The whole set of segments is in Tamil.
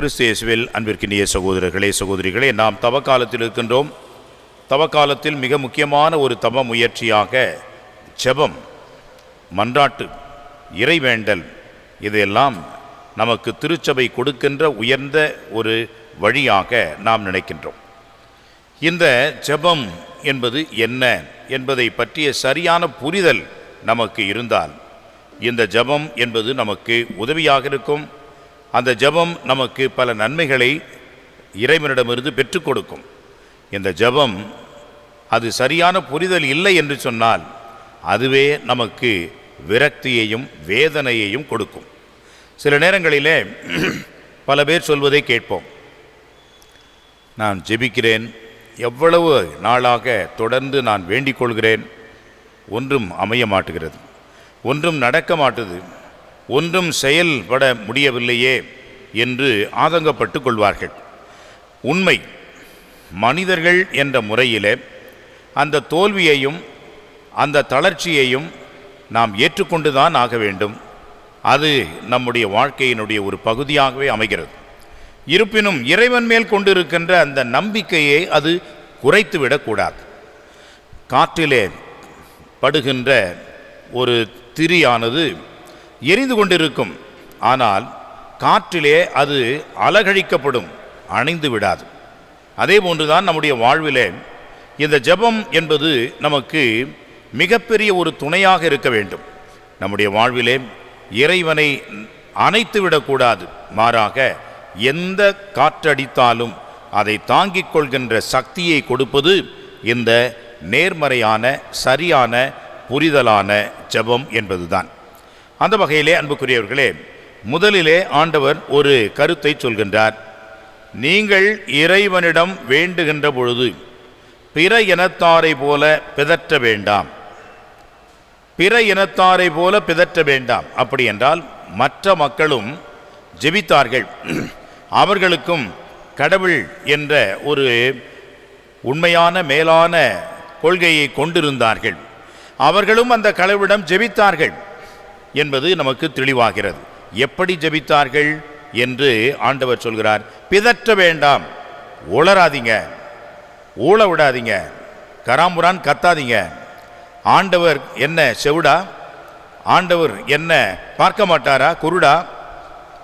கிறிஸ்து இயேசுவில் அன்பிற்கினிய சகோதரர்களே சகோதரிகளே, நாம் தவக்காலத்தில் இருக்கின்றோம். தவக்காலத்தில் மிக முக்கியமான ஒரு தவ முயற்சியாக ஜெபம், மன்றாட்டு, இறைவேண்டல், இதையெல்லாம் நமக்கு திருச்சபை கொடுக்கின்ற உயர்ந்த ஒரு வழியாக நாம் நினைக்கின்றோம். இந்த ஜெபம் என்பது என்ன என்பதை பற்றிய சரியான புரிதல் நமக்கு இருந்தால் இந்த ஜெபம் என்பது நமக்கு உதவியாக இருக்கும். அந்த ஜெபம் நமக்கு பல நன்மைகளை இறைவனிடமிருந்து பெற்றுக் கொடுக்கும். இந்த ஜெபம் அது சரியான புரிதல் இல்லை என்று சொன்னால் அதுவே நமக்கு விரக்தியையும் வேதனையையும் கொடுக்கும். சில நேரங்களிலே பல பேர் சொல்வதை கேட்போம், நான் ஜெபிக்கிறேன், எவ்வளவு நாளாக தொடர்ந்து நான் வேண்டிக் கொள்கிறேன், ஒன்றும் அமைய மாட்டுகிறது, ஒன்றும் நடக்க மாட்டுது, ஒன்றும் செயல்பட முடியவில்லையே என்று ஆதங்கப்பட்டு கொள்வார்கள். உண்மை, மனிதர்கள் என்ற முறையிலே அந்த தோல்வியையும் அந்த தளர்ச்சியையும் நாம் ஏற்றுக்கொண்டுதான் ஆக வேண்டும். அது நம்முடைய வாழ்க்கையினுடைய ஒரு பகுதியாகவே அமைகிறது. இருப்பினும் இறைவன் மேல் கொண்டிருக்கின்ற அந்த நம்பிக்கையை அது குறைத்துவிடக்கூடாது. காற்றிலே படுகின்ற ஒரு திரியானது எரிந்து கொண்டிருக்கும், ஆனால் காற்றிலே அது அலகழிக்கப்படும், அணைந்து விடாது. அதே போன்றுதான் நம்முடைய வாழ்விலே இந்த ஜெபம் என்பது நமக்கு மிகப்பெரிய ஒரு துணையாக இருக்க வேண்டும். நம்முடைய வாழ்விலே இறைவனை அணைத்து விடக்கூடாது. மாறாக எந்த காற்றடித்தாலும் அதை தாங்கிக் கொள்கின்ற சக்தியை கொடுப்பது இந்த நேர்மறையான சரியான புரிதலான ஜெபம் என்பதுதான். அந்த வகையிலே அன்புக்குரியவர்களே, முதலிலே ஆண்டவர் ஒரு கருத்தை சொல்கின்றார். நீங்கள் இறைவனிடம் வேண்டுகின்ற பொழுது பிற இனத்தாரை போல பிதற்ற வேண்டாம். பிற இனத்தாரை போல பிதற்ற வேண்டாம். அப்படி என்றால் மற்ற மக்களும் ஜெபித்தார்கள், அவர்களுக்கும் கடவுள் என்ற ஒரு உண்மையான மேலான கொள்கையை கொண்டிருந்தார்கள், அவர்களும் அந்த கடவுளிடம் ஜெபித்தார்கள் என்பது நமக்கு தெளிவாகிறது. எப்படி ஜெபித்தார்கள் என்று ஆண்டவர் சொல்கிறார். பிதற்ற வேண்டாம், உளராதீங்க, ஊழ விடாதீங்க, கராம்புரான் கத்தாதீங்க. ஆண்டவர் என்ன செவிடா? ஆண்டவர் என்ன பார்க்க மாட்டாரா? குருடா?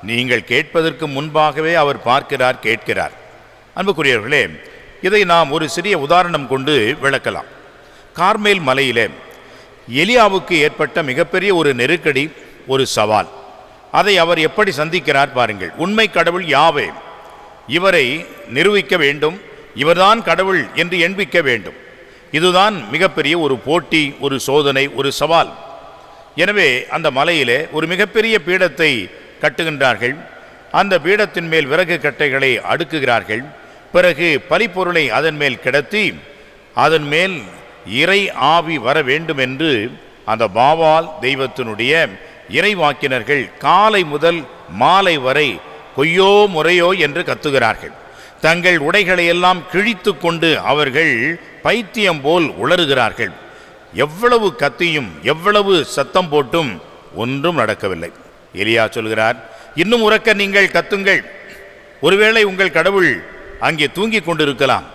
நீங்கள் கேட்பதற்கு முன்பாகவே அவர் பார்க்கிறார், கேட்கிறார். அன்புக்குரியவர்களே, இதை நாம் ஒரு சிறிய உதாரணம் கொண்டு விளக்கலாம். கார்மேல் மலையிலே எலியாவுக்கு ஏற்பட்ட மிகப்பெரிய ஒரு நெருக்கடி, ஒரு சவால். அதை அவர் எப்படி சந்திக்கிறார் பாருங்கள். உண்மை கடவுள் யாவே, இவரை நிரூபிக்க வேண்டும், இவர்தான் கடவுள் என்று எண்பிக்க வேண்டும். இதுதான் மிகப்பெரிய ஒரு போட்டி, ஒரு சோதனை, ஒரு சவால். எனவே அந்த மலையிலே ஒரு மிகப்பெரிய பீடத்தை கட்டுகின்றார்கள். அந்த பீடத்தின் மேல் விறகு கட்டைகளை அடுக்குகிறார்கள். பிறகு பலிப்பொருளை அதன் மேல் கிடத்தி அதன் மேல் இறை ஆவி வர வேண்டும் என்று அந்த பாவால் தெய்வத்தினுடைய இறைவாக்கினர்கள் காலை முதல் மாலை வரை கொய்யோ முறையோ என்று கத்துகிறார்கள். தங்கள் உடைகளை எல்லாம் கிழித்து கொண்டு அவர்கள் பைத்தியம் போல் உளறுகிறார்கள். எவ்வளவு கத்தியும் எவ்வளவு சத்தம் போட்டும் ஒன்றும் நடக்கவில்லை. எலியா சொல்கிறார், இன்னும் உறக்க நீங்கள் கத்துங்கள், ஒருவேளை உங்கள் கடவுள் அங்கே தூங்கிக் கொண்டிருக்கலாம்,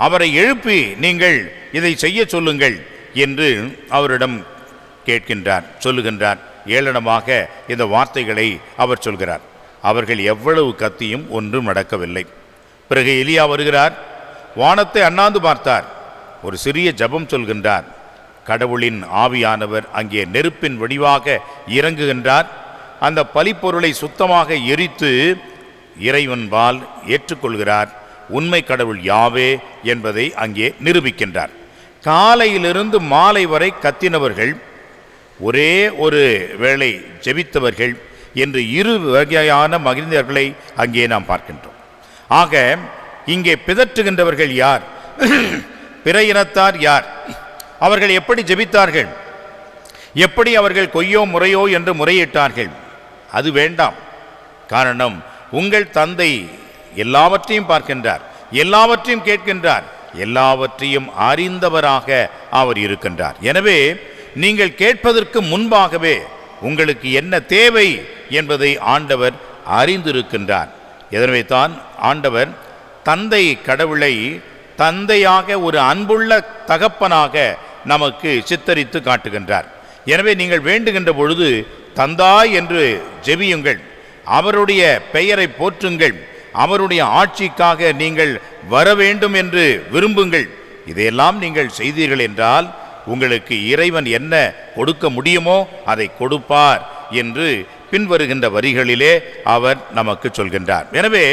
அவரை எழுப்பி நீங்கள் இதை செய்ய சொல்லுங்கள் என்று அவரிடம் கேட்கின்றார், சொல்லுகின்றார். ஏளனமாக இந்த வார்த்தைகளை அவர் சொல்கிறார். அவர்கள் எவ்வளவு கத்தியும் ஒன்றும் நடக்கவில்லை. பிறகு எலியா வருகிறார், வானத்தை அண்ணாந்து பார்த்தார், ஒரு சிறிய ஜெபம் சொல்கின்றார். கடவுளின் ஆவியானவர் அங்கே நெருப்பின் வடிவாக இறங்குகின்றார். அந்த பலிப்பொருளை சுத்தமாக எரித்து இறைவன்பால் ஏற்றுக்கொள்கிறார். உண்மை கடவுள் யாவே என்பதை அங்கே நிரூபிக்கின்றார். காலையிலிருந்து மாலை வரை கத்தினவர்கள், ஒரே ஒரு வேளை ஜெபித்தவர்கள் என்று இரு வகையான மகிழ்ந்தவர்களை அங்கே நாம் பார்க்கின்றோம். ஆக இங்கே பிதற்றுகின்றவர்கள் யார்? பிற இனத்தார் யார்? அவர்கள் எப்படி ஜெபித்தார்கள்? எப்படி அவர்கள் கொய்யோ முறையோ என்று முறையிட்டார்கள்? அது வேண்டாம். காரணம், உங்கள் தந்தை எல்லாவற்றையும் பார்க்கின்றார், எல்லாவற்றையும் கேட்கின்றார், எல்லாவற்றையும் அறிந்தவராக அவர் இருக்கின்றார். எனவே நீங்கள் கேட்பதற்கு முன்பாகவே உங்களுக்கு என்ன தேவை என்பதை ஆண்டவர் அறிந்திருக்கின்றார். எனவே தான் ஆண்டவர் தந்தை கடவுளை தந்தையாக ஒரு அன்புள்ள தகப்பனாக நமக்கு சித்தரித்து காட்டுகின்றார். எனவே நீங்கள் வேண்டுகின்ற பொழுது தந்தாய் என்று ஜெபியுங்கள், அவருடைய பெயரை போற்றுங்கள், அவருடைய ஆட்சிக்காக நீங்கள் வர வேண்டும் என்று விரும்புங்கள். இதையெல்லாம் நீங்கள் செய்தீர்கள் என்றால் உங்களுக்கு இறைவன் என்ன கொடுக்க முடியுமோ அதை கொடுப்பார் என்று பின்வருகின்ற வரிகளிலே அவர் நமக்கு சொல்கின்றார். எனவே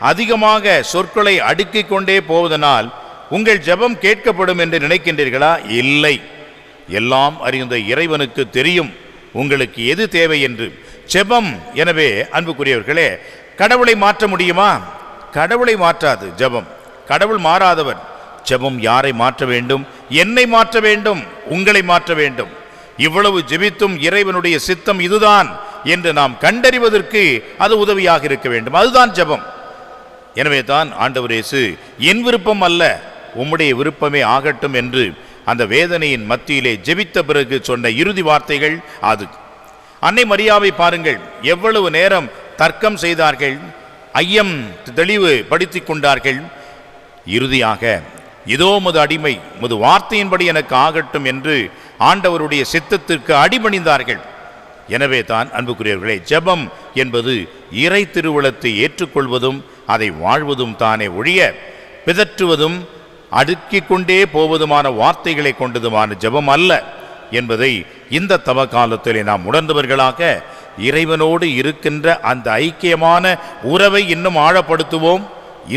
அதிகமாக சொற்களை அடுக்கிக் கொண்டே போவதனால் உங்கள் ஜெபம் கேட்கப்படும் என்று நினைக்கின்றீர்களா? இல்லை. எல்லாம் அறிந்த இறைவனுக்கு தெரியும் உங்களுக்கு எது தேவை என்று. ஜெபம் எனவே அன்புக்குரியவர்களே, கடவுளை மாற்ற முடியுமா? கடவுளை மாற்றாது ஜெபம். கடவுள் மாறாதவர். ஜெபம் யாரை மாற்ற வேண்டும்? என்னை மாற்ற வேண்டும், உங்களை மாற்ற வேண்டும். இவ்வளவு ஜெபித்தும் இறைவனுடைய சித்தம் இதுதான் என்று நாம் கண்டறிவதற்கு அது உதவியாக இருக்க வேண்டும். அதுதான் ஜெபம். எனவே தான் ஆண்டவர் இயேசு என் விருப்பம் அல்ல உம்முடைய விருப்பமே ஆகட்டும் என்று அந்த வேதனையின் மத்தியிலே ஜெபித்த பிறகு சொன்ன இறுதி வார்த்தைகள் அது. அன்னை மரியாவை பாருங்கள், எவ்வளவு நேரம் தர்க்கம் செய்தார்கள், ஐயம் தெளிவு படுத்திக் கொண்டார்கள். இறுதியாக இதோ முது அடிமை, முது வார்த்தையின்படி எனக்கு ஆகட்டும் என்று ஆண்டவருடைய சித்தத்திற்கு அடிபணிந்தார்கள். எனவே தான் அன்புக்குரியவர்களே, ஜெபம் என்பது இறை திருவுளத்தை ஏற்றுக்கொள்வதும் அதை வாழ்வதும் தானே ஒழிய பிதற்றுவதும் அடுக்கிக் கொண்டே போவதுமான வார்த்தைகளை கொண்டதுமான ஜெபம் அல்ல என்பதை இந்த தவ காலத்திலே நாம் உணர்ந்தவர்களாக இறைவனோடு இருக்கின்ற அந்த ஐக்கியமான உறவை இன்னும் ஆழப்படுத்துவோம்.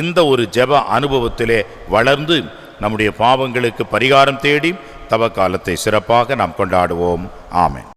இந்த ஒரு ஜெப அனுபவத்திலே வளர்ந்து நம்முடைய பாவங்களுக்கு பரிகாரம் தேடி தவ காலத்தை சிறப்பாக நாம் கொண்டாடுவோம். ஆமென்.